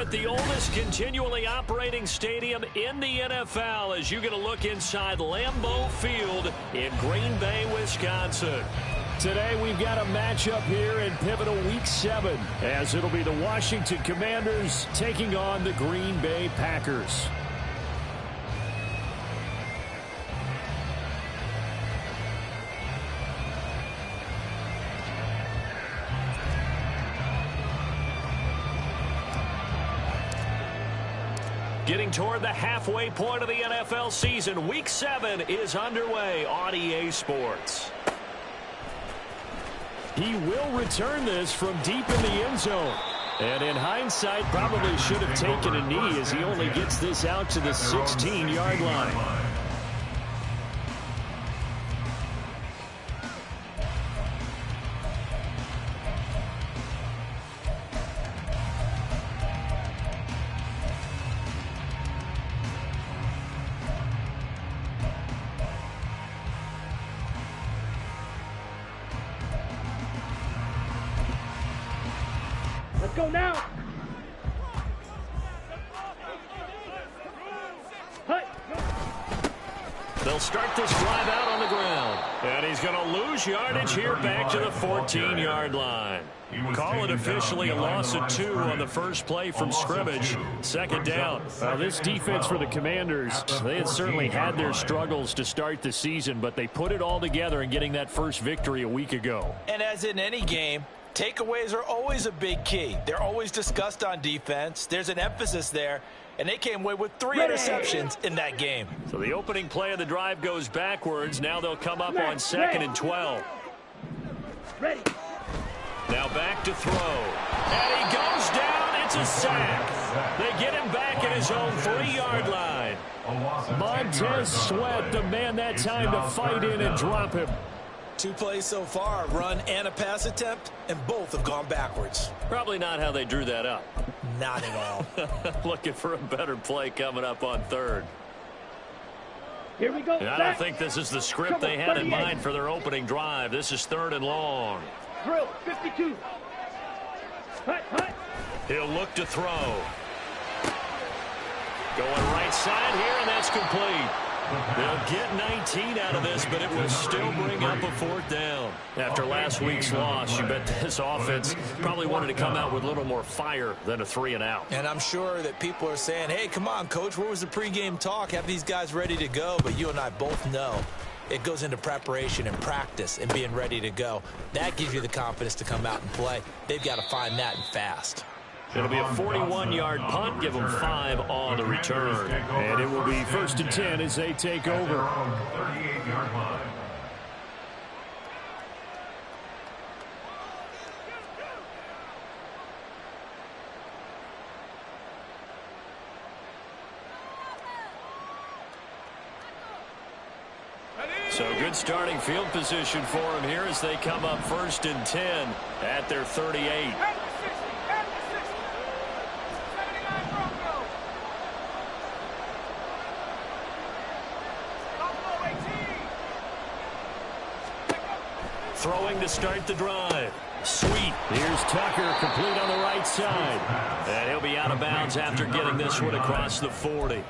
at the oldest continually operating stadium in the NFL as you get a look inside Lambeau Field in Green Bay, Wisconsin. Today we've got a matchup here in pivotal Week 7 as it'll be the Washington Commanders taking on the Green Bay Packers. Getting toward the halfway point of the NFL season, Week 7 is underway on EA Sports. He will return this from deep in the end zone. And in hindsight, probably should have taken a knee as he only gets this out to the 16-yard line. Let's go now. They'll start this drive out on the ground. And he's going to lose yardage here back to the 14-yard line. Call it officially a loss of 2 on the first play from scrimmage. Second down. This defense for the Commanders, they had certainly had their struggles to start the season, but they put it all together in getting that first victory a week ago. And as in any game, takeaways are always a big key. They're always discussed on defense. There's an emphasis there, and they came away with 3 interceptions in that game. So the opening play of the drive goes backwards. Now they'll come up on 2nd and 12. Ready. Now back to throw. And he goes down. It's a sack. They get him back at his own 3-yard line. Montez Sweat, the man that time to fight in and drop him. 2 plays so far, a run and a pass attempt, and both have gone backwards. Probably not how they drew that up. Not at all. Looking for a better play coming up on 3rd. Here we go. And I don't think this is the script they had in mind for their opening drive. This is 3rd and long. Drill, 52. Hut, hut. He'll look to throw. Going right side here, and that's complete. They'll get 19 out of this, but it will still bring up a 4th down. After last week's loss, you bet this offense probably wanted to come out with a little more fire than a 3-and-out. And I'm sure that people are saying, hey, come on, Coach, where was the pregame talk? Have these guys ready to go? But you and I both know it goes into preparation and practice and being ready to go. That gives you the confidence to come out and play. They've got to find that and fast. It'll be a 41-yard punt, give them 5 on the return. And it will be 1st and 10 as they take over. 38-yard line. So good starting field position for them here as they come up 1st and 10 at their 38. Throwing to start the drive. Sweet. Here's Tucker, complete on the right side. And he'll be out of bounds after getting this one across the 40.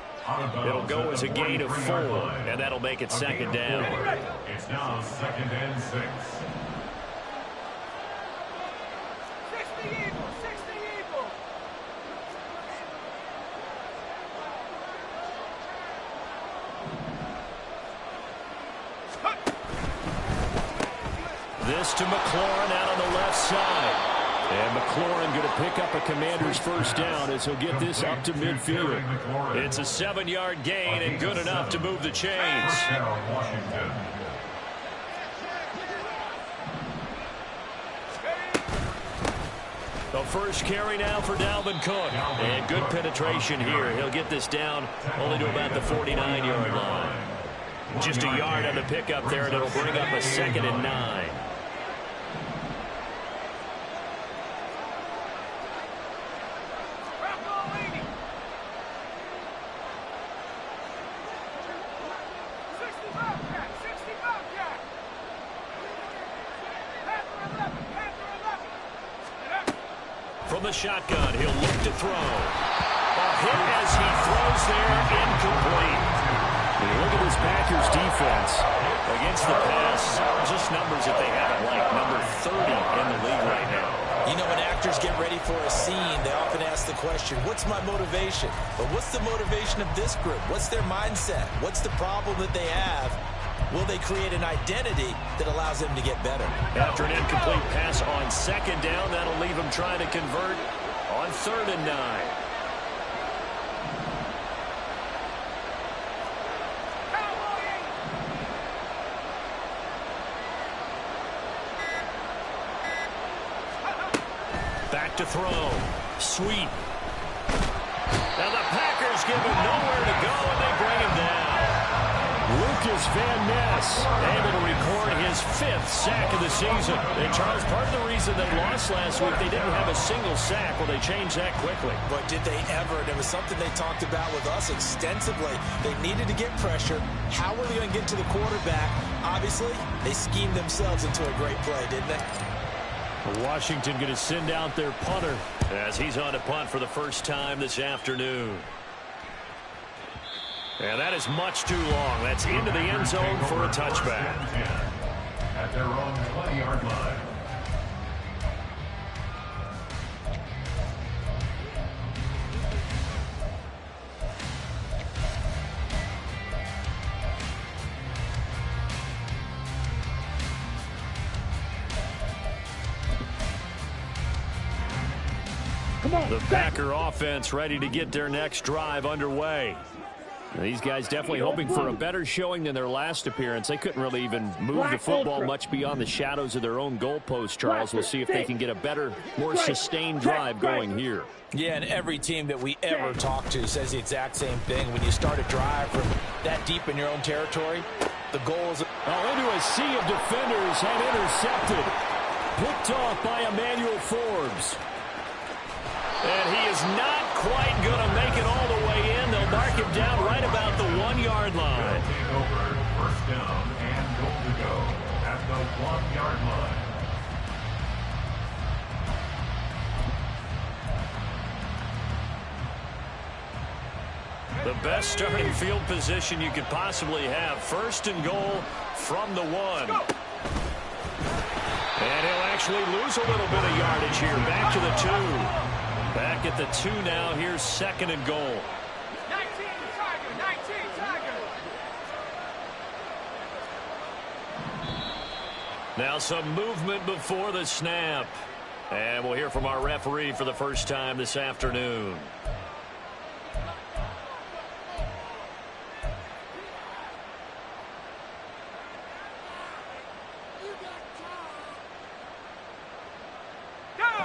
It'll go as a gain of 4, and that'll make it 2nd down. It's now 2nd and 6. This to McLaurin out on the left side. And McLaurin going to pick up a Commander's 1st down as he'll get this up to midfield. It's a 7-yard gain and good enough to move the chains. The first carry now for Dalvin Cook. And good penetration here. He'll get this down only to about the 49-yard line. Just a yard on the pickup there, and it'll bring up a 2nd and 9. the shotgun. He'll look to throw. A hit as he throws there, incomplete. When you look at this Packers defense against the pass, just numbers that they haven't liked. Number 30 in the league right now. You know, when actors get ready for a scene, they often ask the question, what's my motivation? But what's the motivation of this group? What's their mindset? What's the problem that they have? Will they create an identity that allows them to get better? After an incomplete pass on second down, that'll leave them trying to convert on 3rd and 9. Back to throw. Sweet. Now the Packers give him nowhere to go, and they bring him down. Lucas Van Ness Able to record his 5th sack of the season. And Charles, part of the reason they lost last week, they didn't have a single sack. Well, they changed that quickly. But did they ever? And it was something they talked about with us extensively. They needed to get pressure. How were they going to get to the quarterback? Obviously, they schemed themselves into a great play, didn't they? Washington going to send out their punter as he's on to punt for the first time this afternoon. And that is much too long. That's into the end zone for a touchback. At their own 20-yard line. Come on. The Packer offense ready to get their next drive underway. These guys definitely hoping for a better showing than their last appearance. They couldn't really even move the football much beyond the shadows of their own goalpost, Charles. We'll see if they can get a better, more sustained drive going here. Yeah, and every team that we ever talk to says the exact same thing. When you start a drive from that deep in your own territory, the goal is... into a sea of defenders and intercepted. Picked off by Emmanuel Forbes. And he is not quite going to make it all the way in. They'll mark him down right about the 1-yard line. Take over, 1st down and goal to go at the 1-yard line. The best starting field position you could possibly have. 1st and goal from the 1. And he'll actually lose a little bit of yardage here. Back to the 2. Back at the 2 now. Here's 2nd and goal. 19 Tiger. Now some movement before the snap. And we'll hear from our referee for the first time this afternoon.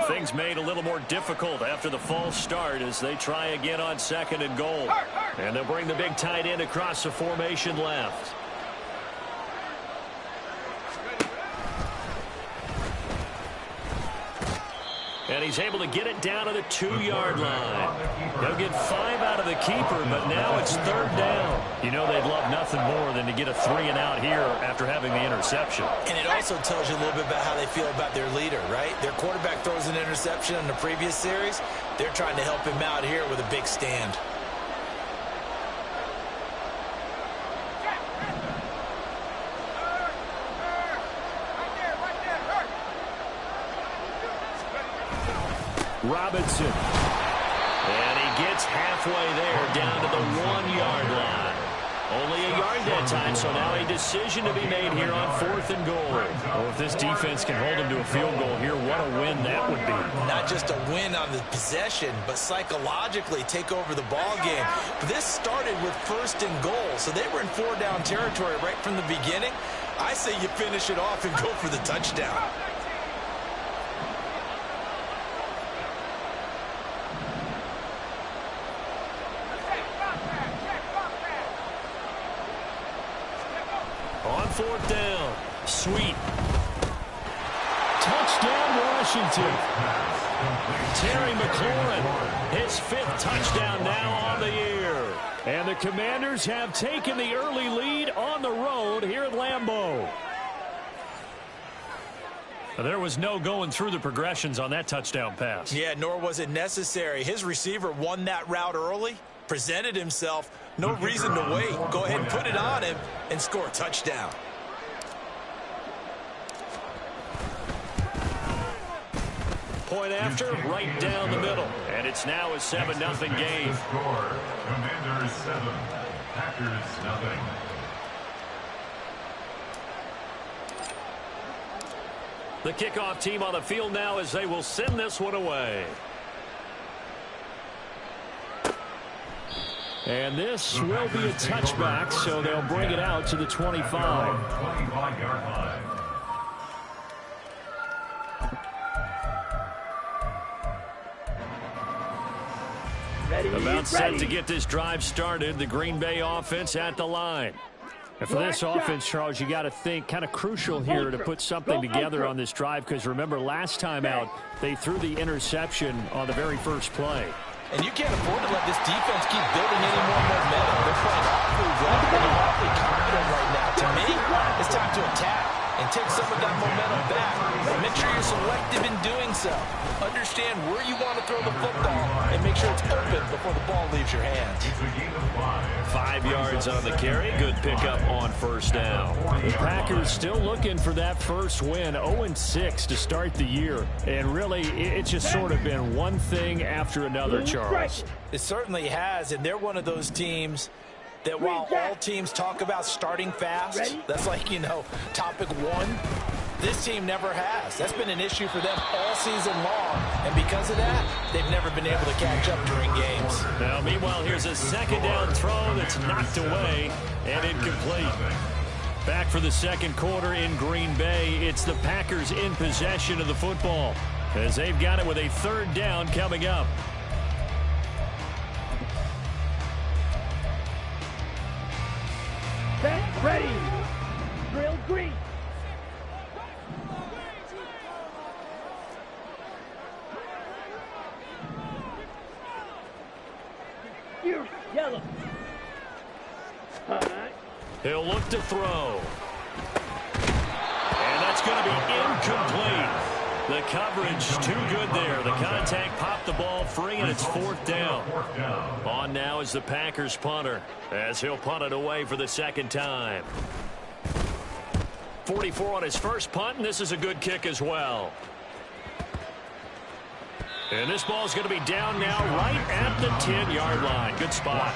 Things made a little more difficult after the false start as they try again on 2nd and goal. And they'll bring the big tight end across the formation left. And he's able to get it down to the 2-yard line. They'll get 5 out of the keeper, but now it's 3rd down. You know they'd love nothing more than to get a 3-and-out here after having the interception. And it also tells you a little bit about how they feel about their leader, right? Their quarterback throws an interception in the previous series. They're trying to help him out here with a big stand. Robinson. And he gets halfway there, down to the 1-yard line. Only a yard that time, so now a decision to be made here on 4th and goal. Well, if this defense can hold him to a field goal here, what a win that would be. Not just a win on the possession, but psychologically take over the ball game. This started with 1st and goal, so they were in 4-down territory right from the beginning. I say you finish it off and go for the touchdown. On 4th down, Sweet. Touchdown, Washington. Terry McLaurin, his 5th touchdown now on the year. And the Commanders have taken the early lead on the road here at Lambeau. There was no going through the progressions on that touchdown pass. Yeah, nor was it necessary. His receiver won that route early, presented himself, no reason to wait. Go ahead and put it on him and score a touchdown. Point after, right down the middle. And it's now a 7-0 game. Score, Commanders 7, Packers 0. The kickoff team on the field now as they will send this one away. And this will be a touchback, so they'll bring it out to the 25. 25-yard line. About set to get this drive started. The Green Bay offense at the line. And for this offense, Charles, you got to think kind of crucial here to put something together on this drive, because remember last time out they threw the interception on the very first play. And you can't afford to let this defense keep building any more momentum. They're playing awfully well. They're awfully confident right now. To me, it's time to attack and take some of that momentum back. But make sure you're selective in doing so. Understand where you want to throw the football and make sure it's open before the ball leaves your hands. 5 yards on the carry. Good pickup on first down. The Packers still looking for that first win, 0-6 to start the year. And really, it's just sort of been one thing after another, Charles. It certainly has, and they're one of those teams that while all teams talk about starting fast, that's like, topic one, this team never has. That's been an issue for them all season long, and because of that, they've never been able to catch up during games. Now, meanwhile, here's a second down throw that's knocked away and incomplete. Back for the second quarter in Green Bay. It's the Packers in possession of the football as they've got it with a third down coming up. Set, ready. Drill green. Here, yellow. All right. He'll look to throw. And that's going to be incomplete. The coverage too good there. The contact popped the ball free, and it's fourth down. On now is the Packers punter as he'll punt it away for the second time. 44 on his first punt, and this is a good kick as well. And this ball's going to be down now right at the 10-yard line. Good spot.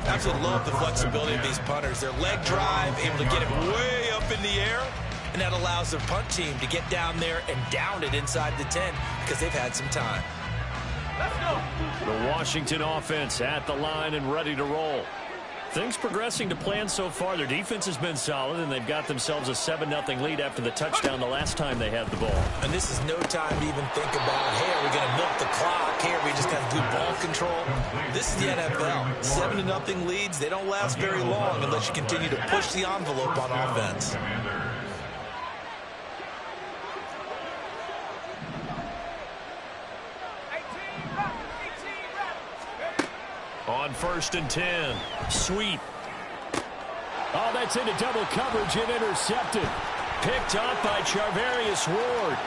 Absolutely love the flexibility of these punters. Their leg drive, able to get it way up in the air, and that allows their punt team to get down there and down it inside the 10 because they've had some time. Let's go. The Washington offense at the line and ready to roll. Things progressing to plan so far. Their defense has been solid, and they've got themselves a 7-0 lead after the touchdown the last time they had the ball. And this is no time to even think about, hey, are we going to milk the clock? Hey, are we just going to do ball control? This is the NFL. 7-0 leads, they don't last very long unless you continue to push the envelope on offense. On 1st and 10, sweep. Oh, that's into double coverage and intercepted. Picked up by Charvarius Ward.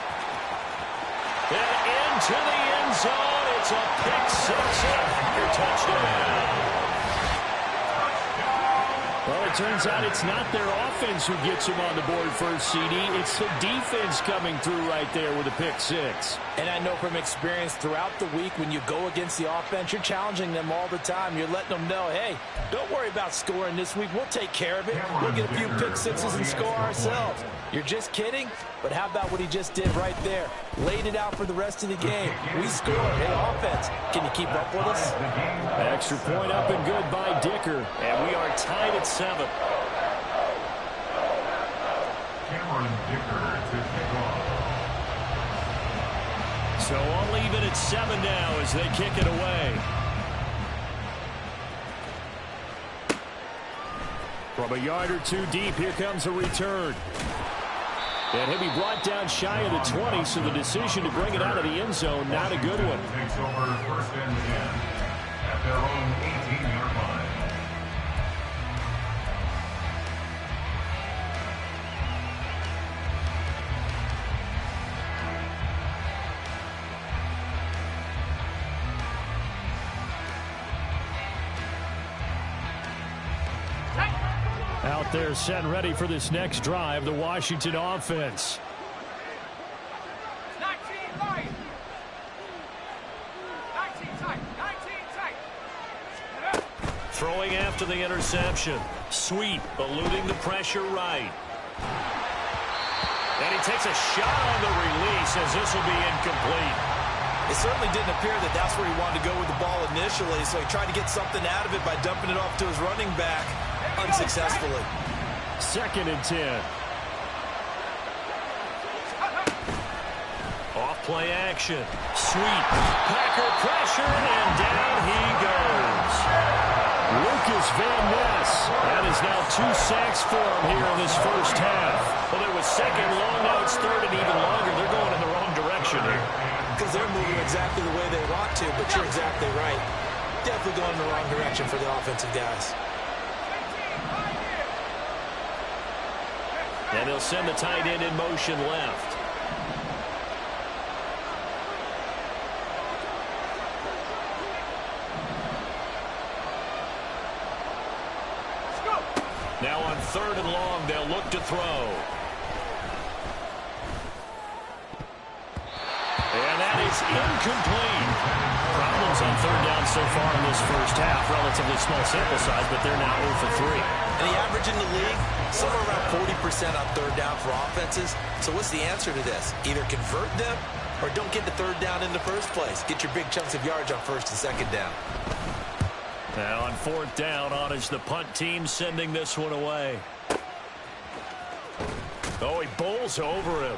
And into the end zone. It's a pick six and a touchdown. Well, it turns out it's not their offense who gets them on the board first, CD. It's the defense coming through right there with a pick six. And I know from experience throughout the week when you go against the offense, you're challenging them all the time. You're letting them know, hey, don't worry about scoring this week. We'll take care of it. We'll get a few pick sixes and score ourselves. You're just kidding? But how about what he just did right there? Laid it out for the rest of the game. We scored. Hey, offense, can you keep up with us? Extra point up and good by Dicker. And we are tied at 7. Cameron Dicker to kick off. So I'll leave it at 7 now as they kick it away. From a yard or two deep, here comes a return. And he'll be brought down shy of the 20, so the decision to bring it out of the end zone, not a good one. Takes over 1st and 10 at their own 18-yard line. Out there set and ready for this next drive, the Washington offense. 19 tight. 19 tight. 19 tight. Throwing after the interception. Sweep, eluding the pressure right. And he takes a shot on the release as this will be incomplete. It certainly didn't appear that that's where he wanted to go with the ball initially, so he tried to get something out of it by dumping it off to his running back unsuccessfully. 2nd and 10. Off play action. Sweep. Packer pressure, and down he goes. Lucas Van Ness. That is now 2 sacks for him here in this first half. Well, it was second long, now it's third and even longer. They're going in the wrong direction here. Because they're moving exactly the way they want to, but you're exactly right. Definitely going in the wrong direction for the offensive guys. And they'll send the tight end in motion left. Now on 3rd and long, they'll look to throw. And that is incomplete. Problems on 3rd down so far in this first half. Relatively small sample size, but they're now 0 for 3. And the average in the league, somewhere around 40% on 3rd down for offenses. So what's the answer to this? Either convert them or don't get the 3rd down in the first place. Get your big chunks of yards on 1st and 2nd down. Now on 4th down, on is the punt team sending this one away. Oh, he bowls over him.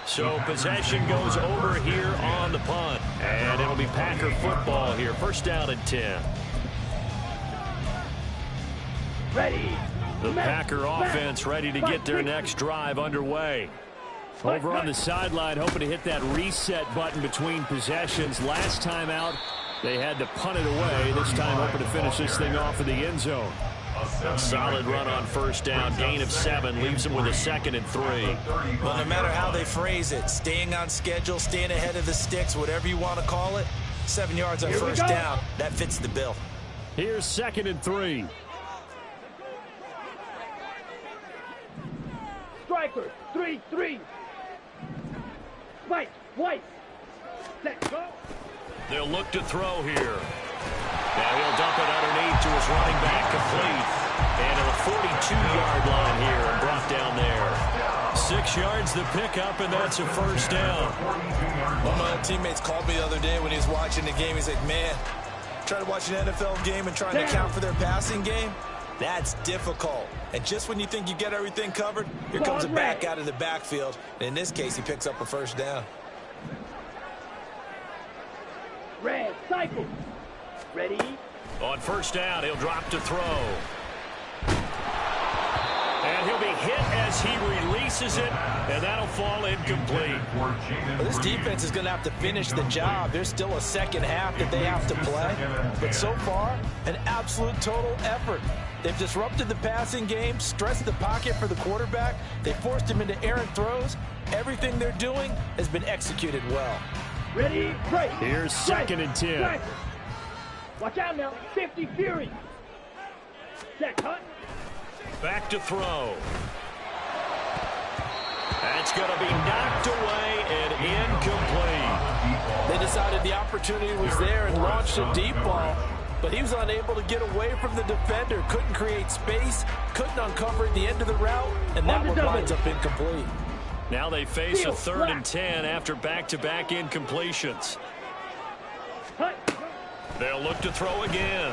So possession goes over here on the punt. And it'll be Packer football here. 1st down and 10. Ready. The Packer offense ready to get their next drive underway. Over on the sideline, hoping to hit that reset button between possessions. Last time out, they had to punt it away. This time hoping to finish this thing off in the end zone. A solid run on 1st down. Gain of 7 leaves them with a 2nd and 3. Well, no matter how they phrase it, staying on schedule, staying ahead of the sticks, whatever you want to call it, 7 yards on 1st down, that fits the bill. Here's 2nd and 3. Striker. 3-3. White. Set. Go. They'll look to throw here. Now he'll dump it underneath to his running back, complete. And at the 42-yard line here and brought down there. 6 yards the pickup, and that's a 1st down. One of my teammates called me the other day when he was watching the game. He's like, man, trying to watch an NFL game and trying to account for their passing game? That's difficult. And just when you think you get everything covered, here comes a back out of the backfield. And in this case, he picks up a 1st down. Red. Cycle. Ready. On 1st down, he'll drop to throw. And he'll be hit as he releases it, and that'll fall incomplete. Well, this defense is going to have to finish the job. There's still a 2nd half that they have to play. But so far, an absolute total effort. They've disrupted the passing game, stressed the pocket for the quarterback. They forced him into errant throws. Everything they're doing has been executed well. Ready. Right. Here's 2nd and 10. Right. Watch out now. 50 Fury. Set. Cut. Back to throw. That's going to be knocked away and incomplete. They decided the opportunity was there and launched a deep ball, but he was unable to get away from the defender, couldn't create space, couldn't uncover at the end of the route, and that one winds up incomplete. Now they face a 3rd and 10 after back-to-back incompletions. They'll look to throw again.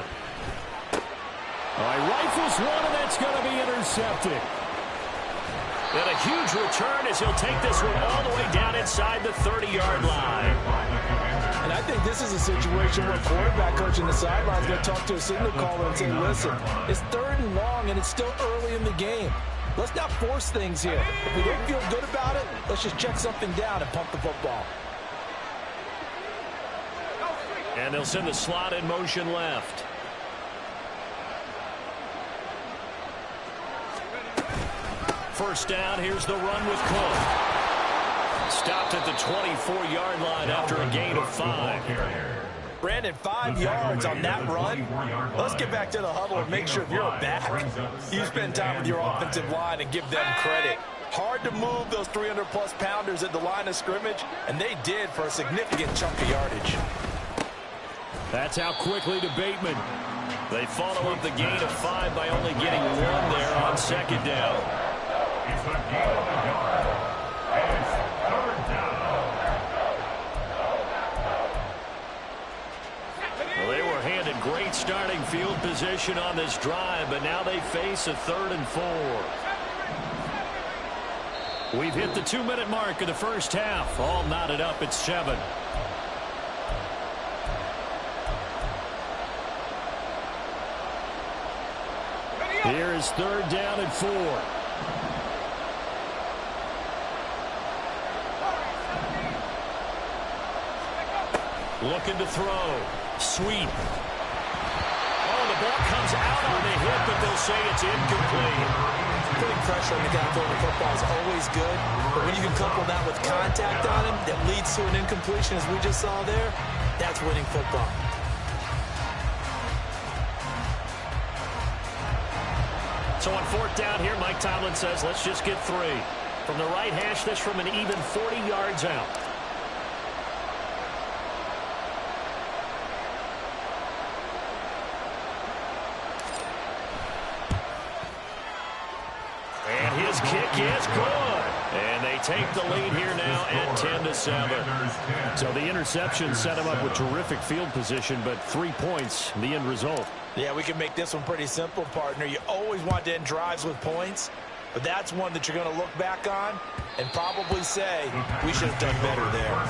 All right, rifles one, and that's going to be intercepted. And a huge return as he'll take this one all the way down inside the 30-yard line. And I think this is a situation where quarterback coach in the sideline is going to talk to a signal caller and say, listen, it's 3rd and long, and it's still early in the game. Let's not force things here. If we don't feel good about it, let's just check something down and pump the football. And they'll send the slot in motion left. First down, here's the run with Cook. Stopped at the 24-yard line after a gain of 5. Brandon, 5 yards on that run. Let's get back to the huddle and make sure if you're a back, you spend time with your offensive line and give them credit. Hard to move those 300-plus pounders at the line of scrimmage, and they did for a significant chunk of yardage. That's out quickly to Bateman. They follow up the gain of 5 by only getting 1 there on second down. It's a gain of a yard. It's third down. Well, they were handed great starting field position on this drive, but now they face a 3rd and 4. We've hit the 2-minute mark of the first half. All knotted up at 7. Here is 3rd down and 4. Looking to throw. Sweep. Oh, the ball comes out on the hit, but they'll say it's incomplete. Putting pressure on the guy throwing the football is always good, but when you can couple that with contact on him that leads to an incompletion, as we just saw there, that's winning football. So on 4th down here, Mike Tomlin says, let's just get 3. From the right hash, this from an even 40 yards out. And his kick is good. And they take the lead here now at 10-7. So the interception set him up with terrific field position, but 3 points, the end result. Yeah, we can make this one pretty simple, partner. You always want to end drives with points, but that's one that you're going to look back on and probably say, we should have done better there.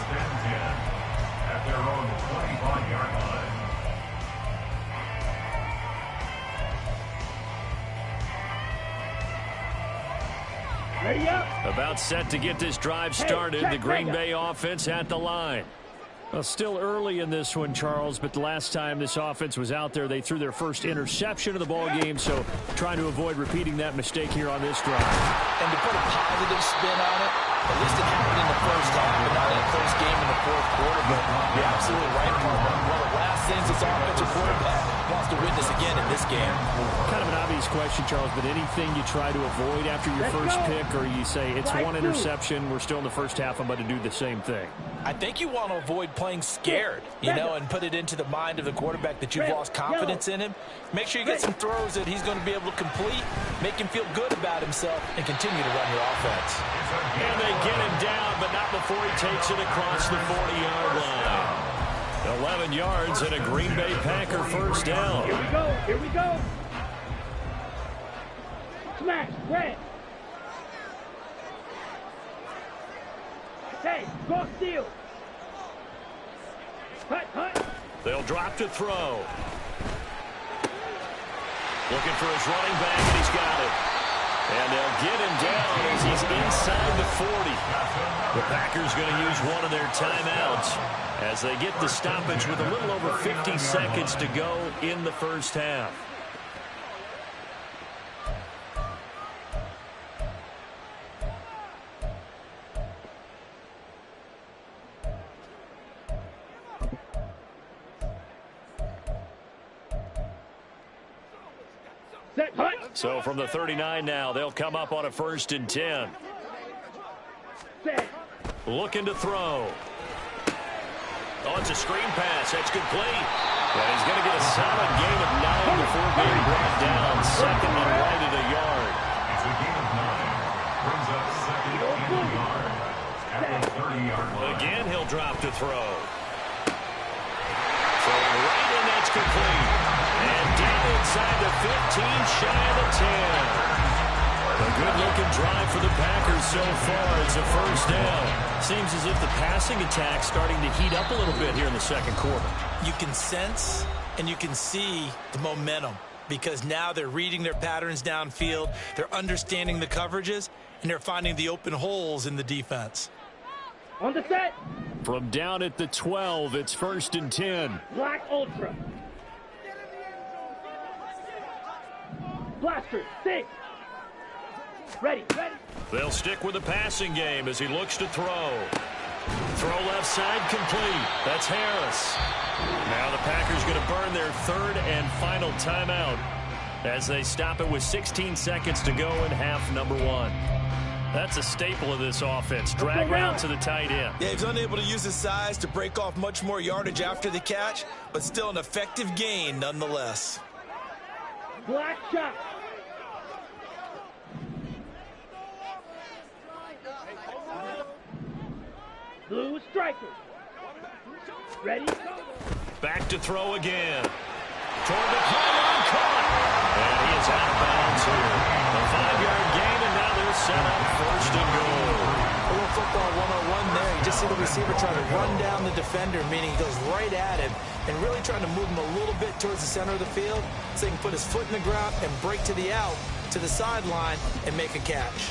At their own 25-yard line. Ready up. About set to get this drive started. The Green Bay offense at the line. Well, still early in this one, Charles, but the last time this offense was out there, they threw their first interception of the ball game, so trying to avoid repeating that mistake here on this drive. And to put a positive spin on it, at least it happened in the first half, but not in a close game in the 4th quarter. But you're absolutely right, partner. One of the last things this offensive quarterback wants to witness again in this game. Kind of an obvious question, Charles, but anything you try to avoid after your first pick, or you say it's one interception, we're still in the first half, I'm about to do the same thing? I think you want to avoid playing scared, you know, and put it into the mind of the quarterback that you've lost confidence in him. Make sure you get some throws that he's going to be able to complete, make him feel good about himself, and continue to run your offense. And they get him down, but not before he takes it across the 40-yard line. 11 yards and a Green Bay Packer first down. Here we go. Here we go. Smash. Red. Hey, go steal. Hut. They'll drop to throw. Looking for his running back, and he's got it. And they'll get him down as he's inside the 40. The Packers going to use one of their timeouts as they get the stoppage with a little over 50 seconds to go in the first half. So from the 39 now, they'll come up on a 1st and 10. Looking to throw. Oh, it's a screen pass. That's complete. And he's going to get a solid gain of 9 before being brought down. 2nd and right at a yard. It's a gain of 9. Brings up 2nd and a yard. At the 30-yard line. Again, he'll drop to throw. Throwing right, and that's complete. And down inside the 15, shy of the 10. A good-looking drive for the Packers so far. It's a first down. Seems as if the passing attack's starting to heat up a little bit here in the 2nd quarter. You can sense and you can see the momentum because now they're reading their patterns downfield, they're understanding the coverages, and they're finding the open holes in the defense. On the set. From down at the 12, it's 1st and 10. Black Ultra. Blaster, 6. Ready. They'll stick with the passing game as he looks to throw. Throw left side complete. That's Harris. Now the Packers going to burn their third and final timeout as they stop it with 16 seconds to go in half number 1. That's a staple of this offense. Drag route to the tight end. Yeah, he's unable to use his size to break off much more yardage after the catch, but still an effective gain nonetheless. Black shot. Blue striker. Ready? Back to throw again. Toward the pylon, caught. And he is out of bounds here. A 5-yard gain, and now they're set up first and goal. A little football 101 there. You just see the receiver trying to run down the defender, meaning he goes right at him and really trying to move him a little bit towards the center of the field so he can put his foot in the ground and break to the out, to the sideline, and make a catch.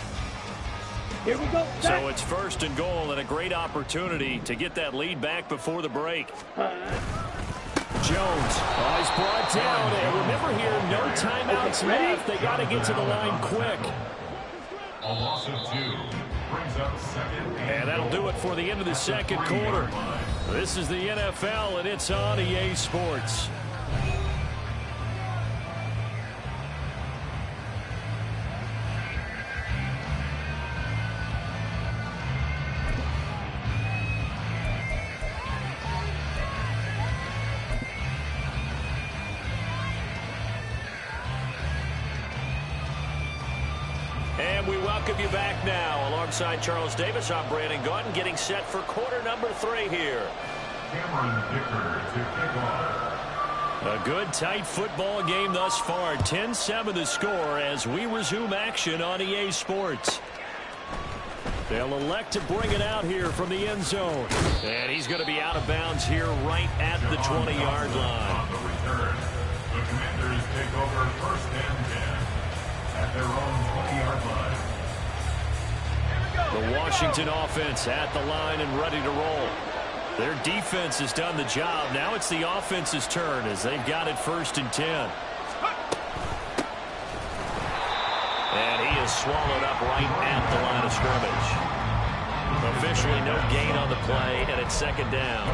Here we go. So it's first and goal and a great opportunity to get that lead back before the break. Jones. Oh, he's brought down. And remember here, no timeouts left. They got to get to the line quick. A loss of 2 brings up second. And that'll do it for the end of the second quarter. This is the NFL, and it's on EA Sports. And we welcome you back now. Alongside Charles Davis, I'm Brandon Gaudin, getting set for quarter number 3 here. Cameron Dicker to kick off. A good, tight football game thus far. 10-7 the score as we resume action on EA Sports. They'll elect to bring it out here from the end zone. And he's going to be out of bounds here right at the 20-yard line. On the return, the Commanders take over first and 10 at their own 20-yard line. The Washington offense at the line and ready to roll. Their defense has done the job. Now it's the offense's turn as they've got it first and 10. And he is swallowed up right at the line of scrimmage. Officially no gain on the play, and it's second down.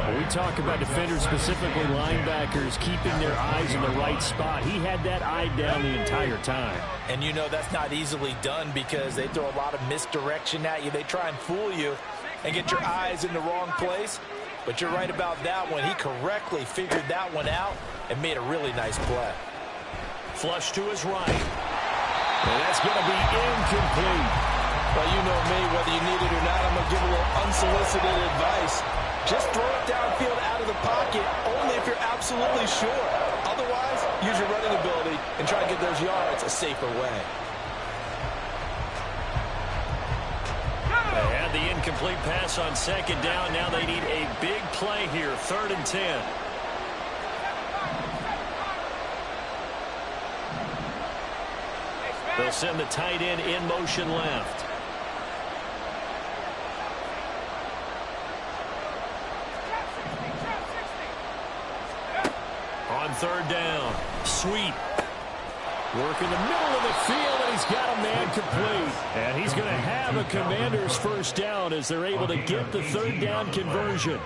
When we talk about defenders, specifically linebackers, keeping their eyes in the right spot. He had that eye down the entire time. And you know that's not easily done because they throw a lot of misdirection at you. They try and fool you and get your eyes in the wrong place. But you're right about that one. He correctly figured that one out and made a really nice play. Flush to his right. And that's going to be incomplete. Well, you know me, whether you need it or not, I'm going to give a little unsolicited advice. Just throw it downfield out of the pocket, only if you're absolutely sure. Otherwise, use your running ability and try to get those yards a safer way. They had the incomplete pass on second down. Now they need a big play here, 3rd and 10. They'll send the tight end in motion left. On 3rd down, sweep. Work in the middle of the field, and he's got a man complete. And he's going to have a Commander's first down as they're able to get the 3rd down conversion.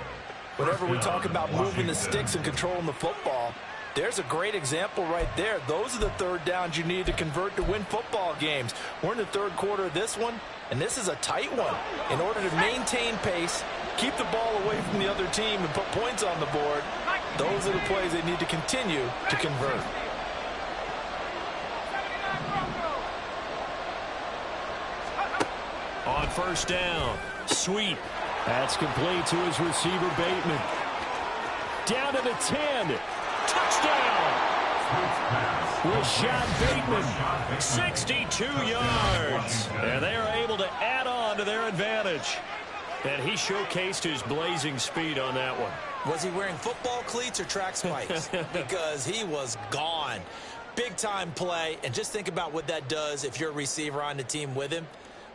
Whenever we talk about moving the sticks and controlling the football, there's a great example right there. Those are the 3rd downs you need to convert to win football games. We're in the 3rd quarter of this one, and this is a tight one. In order to maintain pace, keep the ball away from the other team, and put points on the board, those are the plays they need to continue to convert. On 1st down, sweep. That's complete to his receiver, Bateman. Down to the 10. Touchdown! Rashad Bateman, 62 yards. And they are able to add on to their advantage. And he showcased his blazing speed on that one. Was he wearing football cleats or track spikes? Because he was gone. Big-time play, and just think about what that does if you're a receiver on the team with him.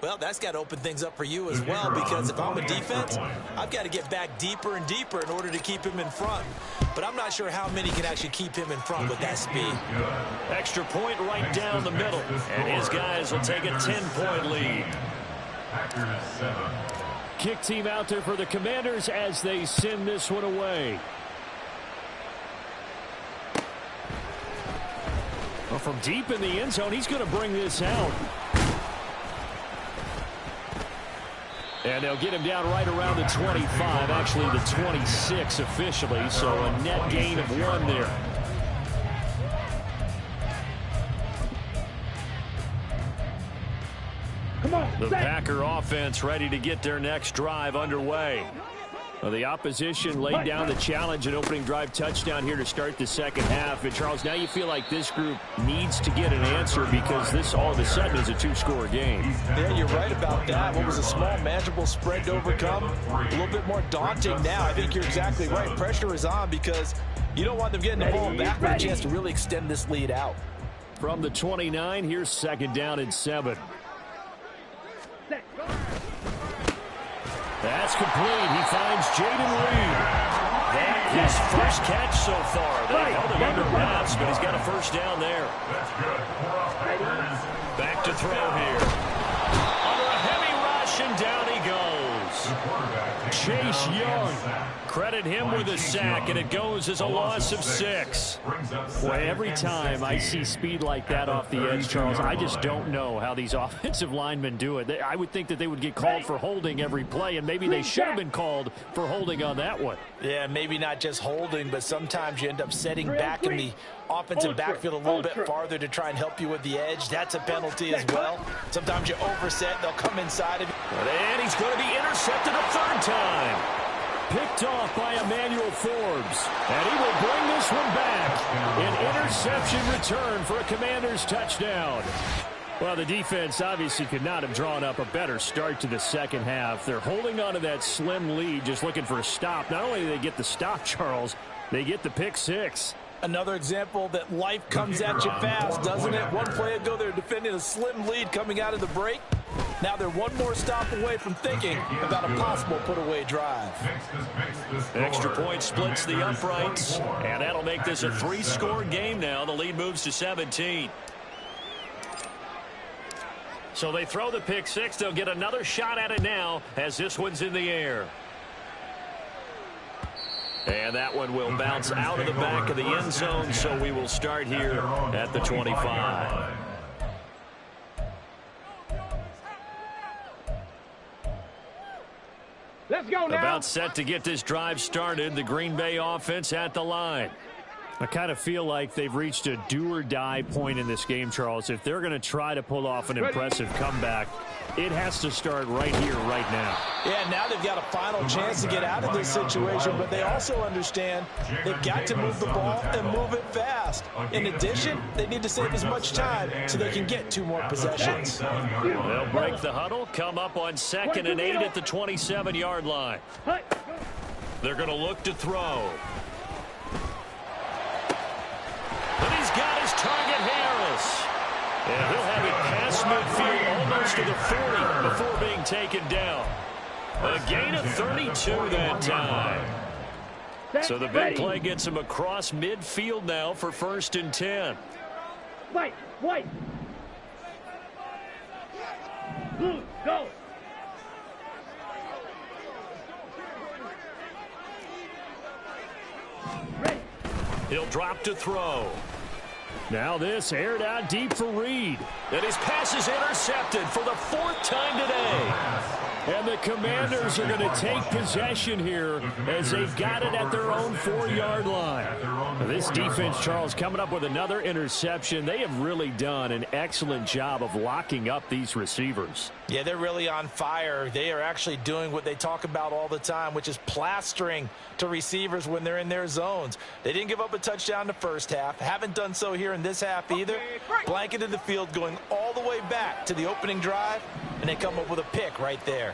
Well, that's got to open things up for you as well, because if I'm a defense, I've got to get back deeper and deeper in order to keep him in front. But I'm not sure how many can actually keep him in front with that speed. Extra point right down the middle, and his guys will take a 10-point lead. Packers 7. kick team out there for the Commanders as they send this one away. Well, from deep in the end zone, he's going to bring this out. And they'll get him down right around the 25, actually the 26 officially, so a net gain of 1 there. The Packer offense ready to get their next drive underway. Well, the opposition laid down the challenge, an opening drive touchdown here to start the second half. And, Charles, now you feel like this group needs to get an answer because this all of a sudden is a 2-score game. Yeah, you're right about that. What was a small, manageable spread to overcome, a little bit more daunting now. I think you're exactly right. Pressure is on because you don't want them getting the ball back with a chance to really extend this lead out. From the 29, here's 2nd down and 7. That's complete. He finds Jaden Reed. That his first catch so far. They held him under wraps, but he's got a first down there. Back to throw here. Under a heavy rush, and down he goes. Chase Young. Credit him with a sack, and it goes as a loss of 6. Boy, every time I see speed like that off the edge, Charles, I just don't know how these offensive linemen do it. I would think that they would get called for holding every play, and maybe they should have been called for holding on that one. Yeah, maybe not just holding, but sometimes you end up setting back in the offensive backfield a little bit farther to try and help you with the edge. That's a penalty as well. Sometimes you overset, they'll come inside of you. And he's going to be intercepted a 3rd time. Picked off by Emmanuel Forbes. And he will bring this one back. An interception return for a Commanders touchdown. Well, the defense obviously could not have drawn up a better start to the second half. They're holding on to that slim lead, just looking for a stop. Not only do they get the stop, Charles, they get the pick 6. Another example that life comes at you fast, doesn't it? One play ago, they're defending a slim lead coming out of the break. Now they're one more stop away from thinking about a possible put-away drive. Extra point splits the uprights, and that'll make this a 3-score game now. The lead moves to 17. So they throw the pick 6. They'll get another shot at it now as this one's in the air. And that one will bounce out of the back of the end zone, so we will start here at the 25. Let's go now. About set to get this drive started. The Green Bay offense at the line. I kind of feel like they've reached a do-or-die point in this game, Charles. If they're going to try to pull off an impressive comeback, it has to start right here, right now. Yeah, now they've got a final chance to get out of this situation, but they also understand they've got to move the ball and move it fast. In addition, they need to save as much time so they can get 2 more possessions. They'll break the huddle, come up on 2nd and 8 at the 27-yard line. They're going to look to throw. But he's got his target, Harris. And he'll have it past midfield, almost to the 40 before being taken down. A gain of 32 that time. So the big play gets him across midfield now for 1st and 10. White. Blue, go. Ready. He'll drop to throw. Now this aired out deep for Reed. And his pass is intercepted for the 4th time today. And the Commanders are going to take possession here as they've got it at their own 4-yard line. Now this defense, Charles, coming up with another interception. They have really done an excellent job of locking up these receivers. Yeah, they're really on fire. They are actually doing what they talk about all the time, which is plastering to receivers when they're in their zones. They didn't give up a touchdown in the first half. Haven't done so here in this half either. Blanketed the field going all the way back to the opening drive, and they come up with a pick right there.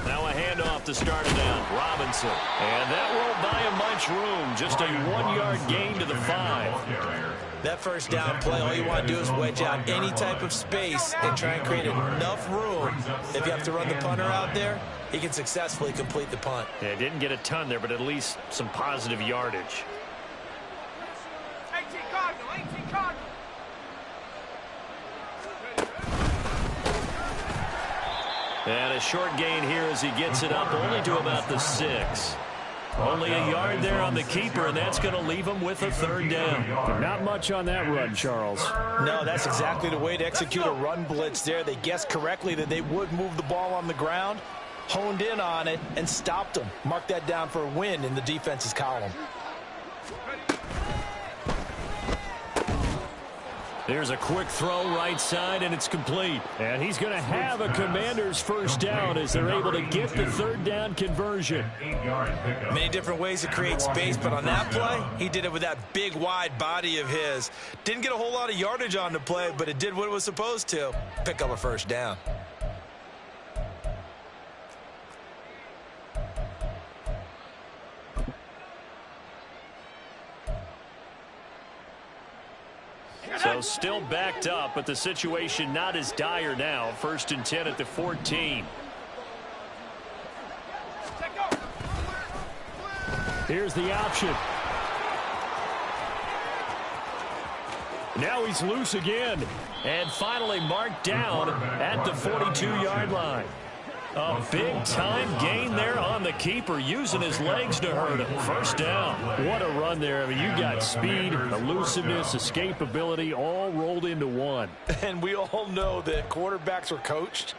Now a handoff to start it out. Robinson. And that won't buy him much room. Just a 1-yard gain to the 5. That first down play, all you want to do is wedge out any type of space and try and create enough room. If you have to run the punter out there, he can successfully complete the punt. Yeah, didn't get a ton there, but at least some positive yardage. 18 Cardinal. And a short gain here as he gets it up only to about the 6. Only a yard there on the keeper, and that's going to leave him with a third down. Not much on that run, Charles. No, that's exactly the way to execute a run blitz there. They guessed correctly that they would move the ball on the ground, honed in on it, and stopped them. Mark that down for a win in the defense's column. There's a quick throw right side, and it's complete. And he's going to have a Commander's first down as they're able to get the third down conversion. Many different ways to create space, but on that play, he did it with that big, wide body of his. Didn't get a whole lot of yardage on the play, but it did what it was supposed to. Pick up a first down. So still backed up, but the situation not as dire now. 1st and 10 at the 14. Here's the option. Now he's loose again. And finally marked down at the 42-yard line. A big-time gain there on the keeper, using his legs to hurt him. First down. What a run there. I mean, you got speed, elusiveness, escapability, all rolled into one. And we all know that quarterbacks are coached.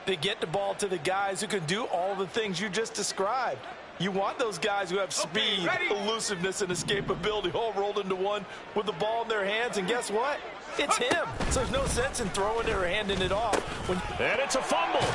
They get the ball to the guys who can do all the things you just described. You want those guys who have speed, elusiveness, and escapability all rolled into one with the ball in their hands. And guess what? It's him. So there's no sense in throwing it or handing it off. And it's a fumble.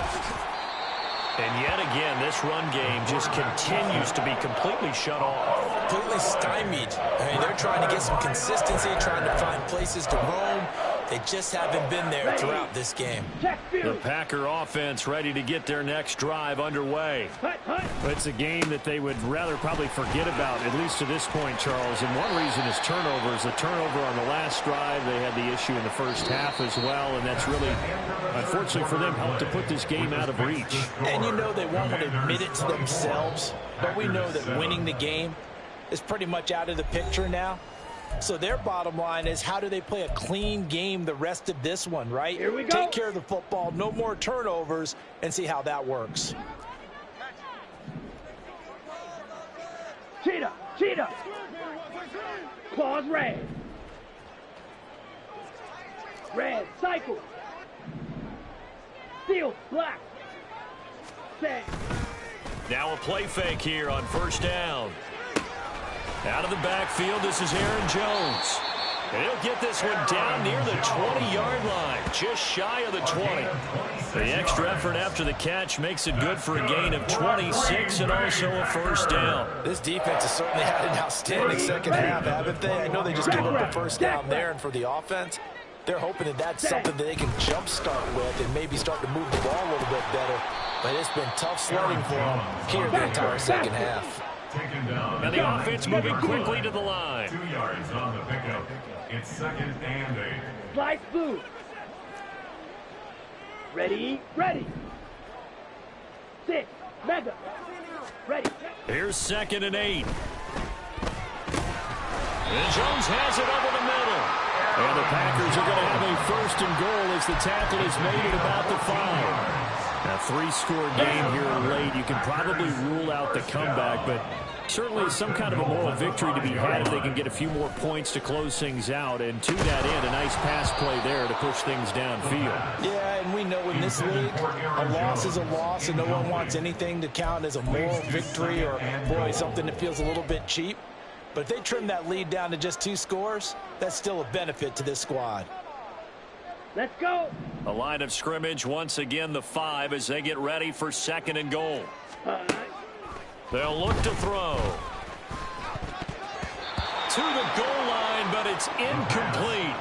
And yet again, this run game just continues to be completely shut off. Completely stymied. I mean, they're trying to get some consistency, trying to find places to roam. They just haven't been there throughout this game. The Packer offense ready to get their next drive underway. It's a game that they would rather probably forget about, at least to this point, Charles. And one reason is turnovers. A turnover on the last drive. They had the issue in the first half as well, and that's really, unfortunately for them, helped to put this game out of reach. And you know they won't admit it to themselves, but we know that winning the game is pretty much out of the picture now. So their bottom line is, how do they play a clean game the rest of this one, right? Here we go. Take care of the football, no more turnovers, and see how that works. Cheetah, cheetah. Claws red. Red, cycle. Steel, black. Set. Now a play fake here on first down. Out of the backfield, this is Aaron Jones. And he'll get this one down near the 20-yard line, just shy of the 20. The extra effort after the catch makes it good for a gain of 26 and also a first down. This defense has certainly had an outstanding second half, haven't they? I know they just gave up the first down there, and for the offense, they're hoping that that's something that they can jumpstart with and maybe start to move the ball a little bit better. But it's been tough sledding for them here the entire second half. And the offense moving quickly to the line. 2 yards on the pickup. It's 2nd and 8. Slice blue. Ready, ready. 6, mega. Ready. Here's 2nd and 8. And Jones has it over the middle. And the Packers are going to have a 1st and goal as the tackle is made at about the 5. A 3-score game here late. You can probably rule out the comeback, but certainly some kind of a moral victory to be had if they can get a few more points to close things out. And to that end, a nice pass play there to push things downfield. Yeah, and we know in this league, a loss is a loss, and no one wants anything to count as a moral victory or, boy, something that feels a little bit cheap. But if they trim that lead down to just 2 scores, that's still a benefit to this squad. Let's go. A line of scrimmage, once again the 5 as they get ready for 2nd and goal. They'll look to throw. To the goal line, but it's incomplete.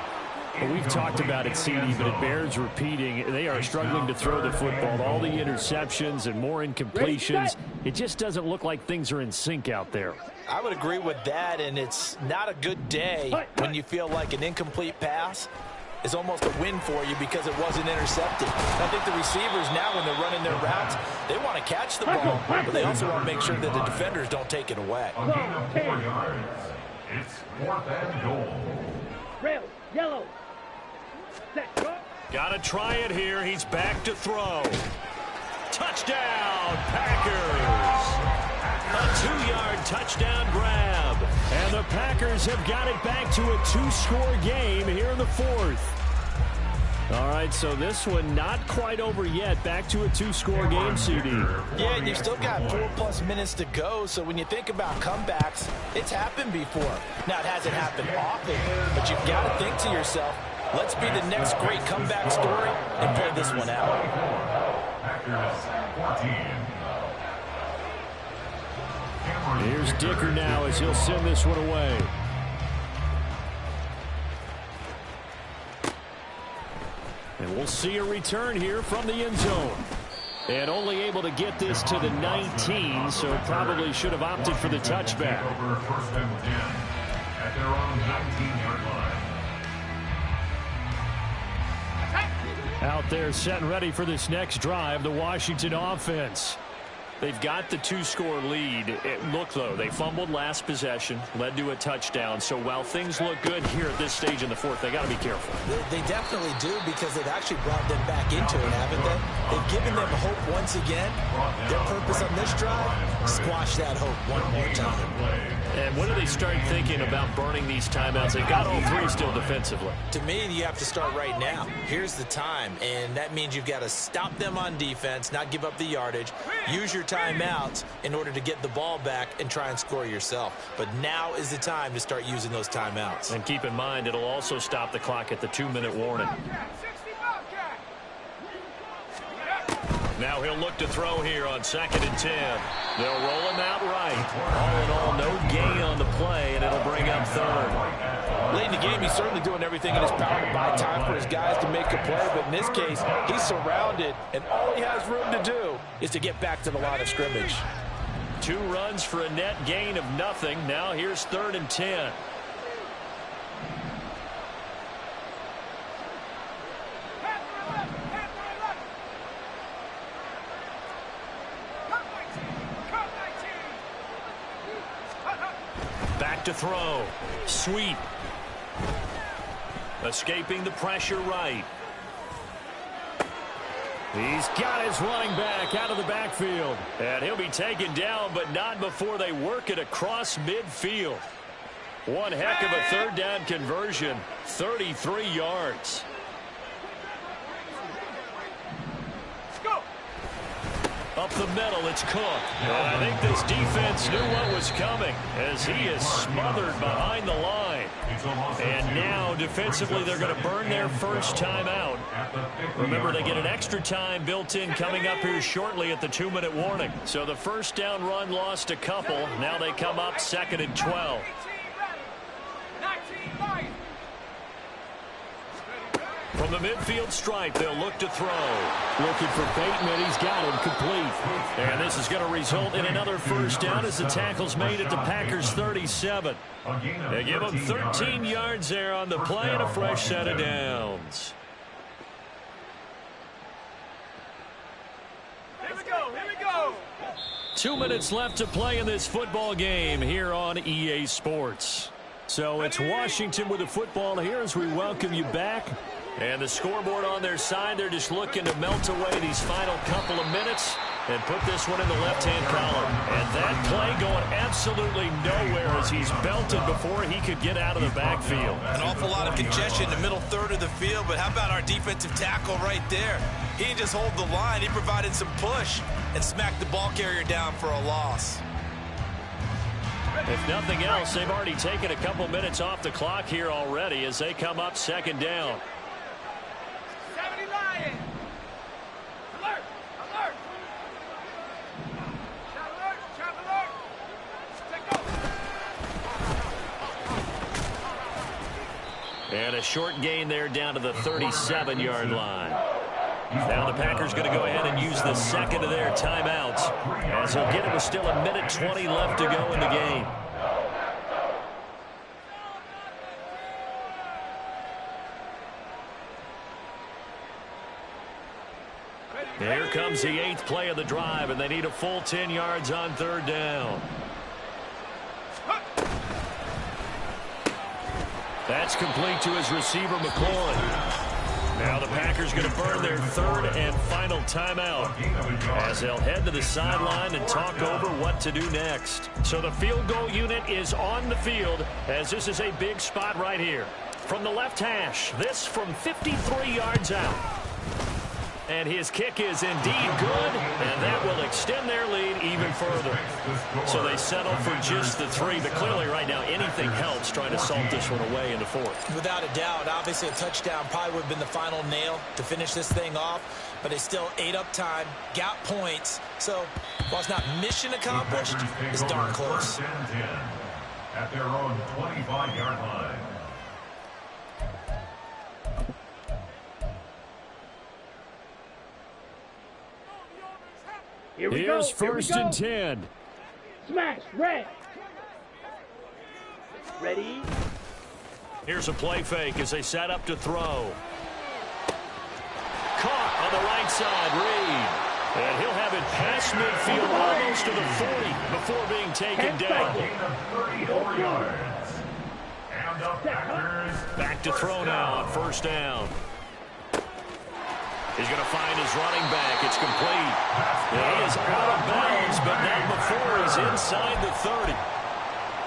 Well, we've talked about it, CD, but it bears repeating. They are struggling to throw the football. All the interceptions and more incompletions. It just doesn't look like things are in sync out there. I would agree with that, and it's not a good day when you feel like an incomplete pass is almost a win for you because it wasn't intercepted. I think the receivers now, when they're running their routes, they want to catch the ball, but they also want to make sure that the defenders don't take it away. A gain of 4 yards. It's 4th and goal. Red, yellow. Set, go. Got to try it here. He's back to throw. Touchdown, Packers. A 2-yard touchdown grab. And the Packers have got it back to a 2-score game here in the 4th. All right, so this one not quite over yet. Back to a 2-score game, CD. Yeah, and you've still got 4+ minutes to go, so when you think about comebacks, it's happened before. Now, it hasn't happened often, but you've got to think to yourself, let's be the next great comeback story and play this one out. Here's Dicker now as he'll send this one away. And we'll see a return here from the end zone. And only able to get this to the 19, so probably should have opted for the touchback. First and 10 at their own 19-yard line. Out there set and ready for this next drive, the Washington offense. They've got the 2-score lead. Look, though, they fumbled last possession, led to a touchdown. So while things look good here at this stage in the 4th, they got to be careful. They definitely do, because they've actually brought them back into it, haven't they? They've given them hope once again. Their purpose on this drive, squash that hope one more time. And when do they start thinking about burning these timeouts? They've got all 3 still defensively. To me, you have to start right now. Here's the time, and that means you've got to stop them on defense, not give up the yardage, use your timeouts in order to get the ball back and try and score yourself. But now is the time to start using those timeouts. And keep in mind, it'll also stop the clock at the 2-minute warning. Now he'll look to throw here on 2nd and 10. They'll roll him out right. All in all, no gain on the play, and it'll bring up 3rd. Late in the game, he's certainly doing everything in his power to buy time for his guys to make a play. But in this case, he's surrounded, and all he has room to do is to get back to the line of scrimmage. 2 runs for a net gain of nothing. Now here's 3rd and 10. Back to throw. Sweep. Escaping the pressure right. He's got his running back out of the backfield. And he'll be taken down, but not before they work it across midfield. One heck of a 3rd down conversion. 33 yards. Up the middle, it's Cook. And I think this defense knew what was coming as he is smothered behind the line. And now, defensively, they're going to burn their first time out. Remember, they get an extra time built in coming up here shortly at the 2-minute warning. So the first down run lost a couple. Now they come up 2nd and 12. From the midfield stripe, they'll look to throw. Looking for Bateman. He's got him complete. And this is going to result in another first down as the tackle's made at the Packers' 37. They give him 13 yards there on the play and a fresh set of downs. Here we go, here we go. 2 minutes left to play in this football game here on EA Sports. So it's Washington with the football here as we welcome you back. And the scoreboard on their side, they're just looking to melt away these final couple of minutes and put this one in the left-hand column. And that play going absolutely nowhere as he's belted before he could get out of the backfield. An awful lot of congestion in the middle 3rd of the field, but how about our defensive tackle right there? He didn't just hold the line, he provided some push and smacked the ball carrier down for a loss. If nothing else, they've already taken a couple minutes off the clock here already as they come up 2nd down. 70 Lions. Alert, alert. Trap alert. Take go. And a short gain there down to the 37-yard line. Now the Packers going to go ahead and use the second of their timeouts as he'll get it with still 1:20 left to go in the game. Here comes the 8th play of the drive, and they need a full 10 yards on 3rd down. That's complete to his receiver, McCoy. Now the Packers going to burn their third and final timeout as they'll head to the sideline and talk over what to do next. So the field goal unit is on the field as this is a big spot right here. From the left hash, this from 53 yards out. And his kick is indeed good, and that will extend their lead even further. So they settle for just the 3, but clearly right now anything helps trying to salt this one away in the 4th. Without a doubt, obviously a touchdown probably would have been the final nail to finish this thing off, but they still ate up time, got points. So while it's not mission accomplished, it's darn close. At their own 25-yard line. Here's first and 10. Smash, red. Ready? Here's a play fake as they set up to throw. Caught on the right side, Reed. And he'll have it past midfield almost to the 40 before being taken down. 34 yards. And the Packers Back to throw now on first down. He's going to find his running back. It's complete. He is out of bounds, but not before he's inside the 30.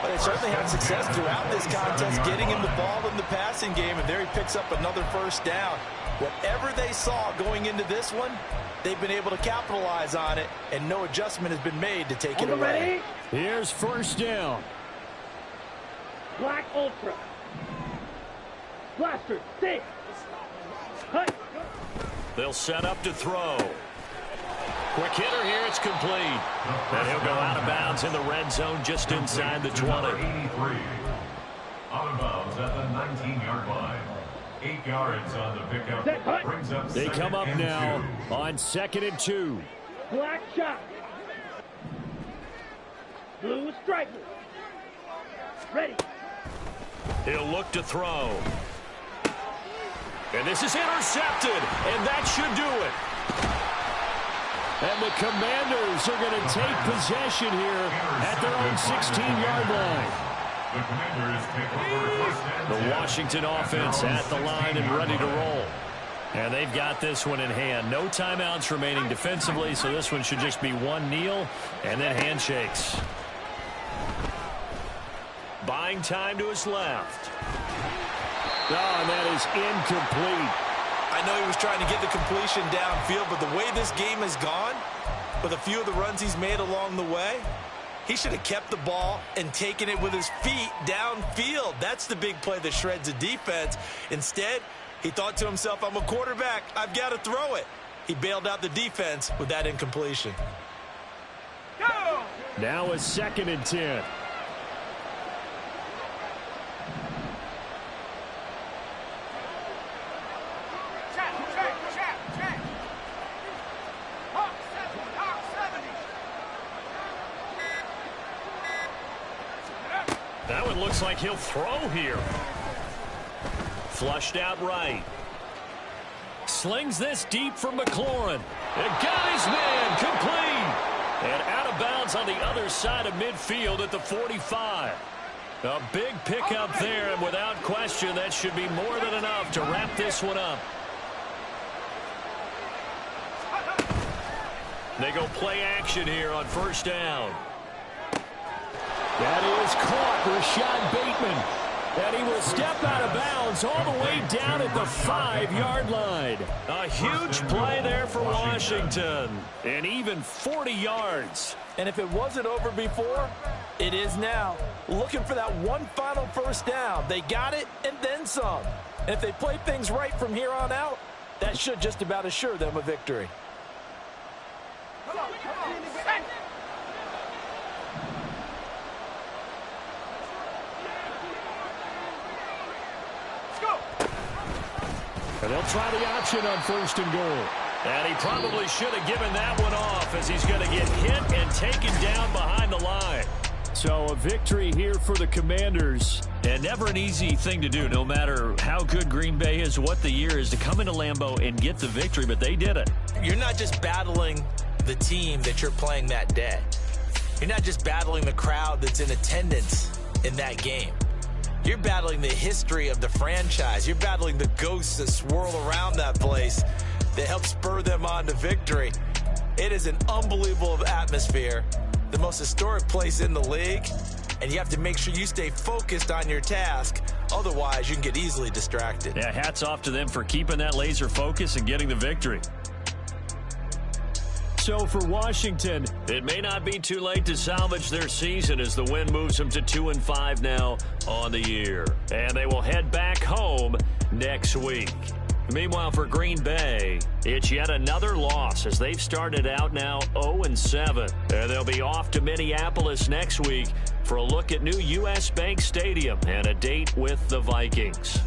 But they certainly had success throughout this contest, getting him the ball in the passing game, and there he picks up another first down. Whatever they saw going into this one, they've been able to capitalize on it, and no adjustment has been made to take it away. Here's first down. Black Ultra. Blaster, 6. Hut. They'll set up to throw. Quick hitter here, it's complete. And he'll go out of bounds in the red zone just inside the 20. 83. Out of bounds at the 19-yard line. 8 yards on the pickup. Brings up They come up second now and 2. on 2nd and 2. Black shot. Blue striker. Ready. He'll look to throw. And this is intercepted, and that should do it. And the Commanders are going to take possession here at their own 16-yard line. The Commanders take over first and The 10. Washington offense at the line and ready to roll. And they've got this one in hand. No timeouts remaining defensively, so this one should just be one kneel and then handshakes. Buying time to his left. Oh, and that is incomplete. I know he was trying to get the completion downfield, but the way this game has gone, with a few of the runs he's made along the way, he should have kept the ball and taken it with his feet downfield. That's the big play that shreds a defense. Instead, he thought to himself, I'm a quarterback. I've got to throw it. He bailed out the defense with that incompletion. Go! Now a 2nd and 10. That one looks like he'll throw here. Flushed out right. Slings this deep for McLaurin. And got his man complete. And out of bounds on the other side of midfield at the 45. A big pickup there, and without question, that should be more than enough to wrap this one up. They go play action here on first down. That is caught, Rashad Bateman. And he will step out of bounds all the way down at the 5-yard line. A huge play there for Washington. And even 40 yards. And if it wasn't over before, it is now. Looking for that one final first down. They got it and then some. And if they play things right from here on out, that should just about assure them a victory. Come on. And they'll try the option on first and goal. And he probably should have given that one off as he's going to get hit and taken down behind the line. So a victory here for the Commanders. And never an easy thing to do, no matter how good Green Bay is, what the year is, to come into Lambeau and get the victory, but they did it. You're not just battling the team that you're playing that day. You're not just battling the crowd that's in attendance in that game. You're battling the history of the franchise. You're battling the ghosts that swirl around that place that help spur them on to victory. It is an unbelievable atmosphere, the most historic place in the league, and you have to make sure you stay focused on your task. Otherwise, you can get easily distracted. Yeah, hats off to them for keeping that laser focus and getting the victory. So for Washington, it may not be too late to salvage their season as the win moves them to 2-5 now on the year. And they will head back home next week. Meanwhile, for Green Bay, it's yet another loss as they've started out now 0-7. And they'll be off to Minneapolis next week for a look at new U.S. Bank Stadium and a date with the Vikings.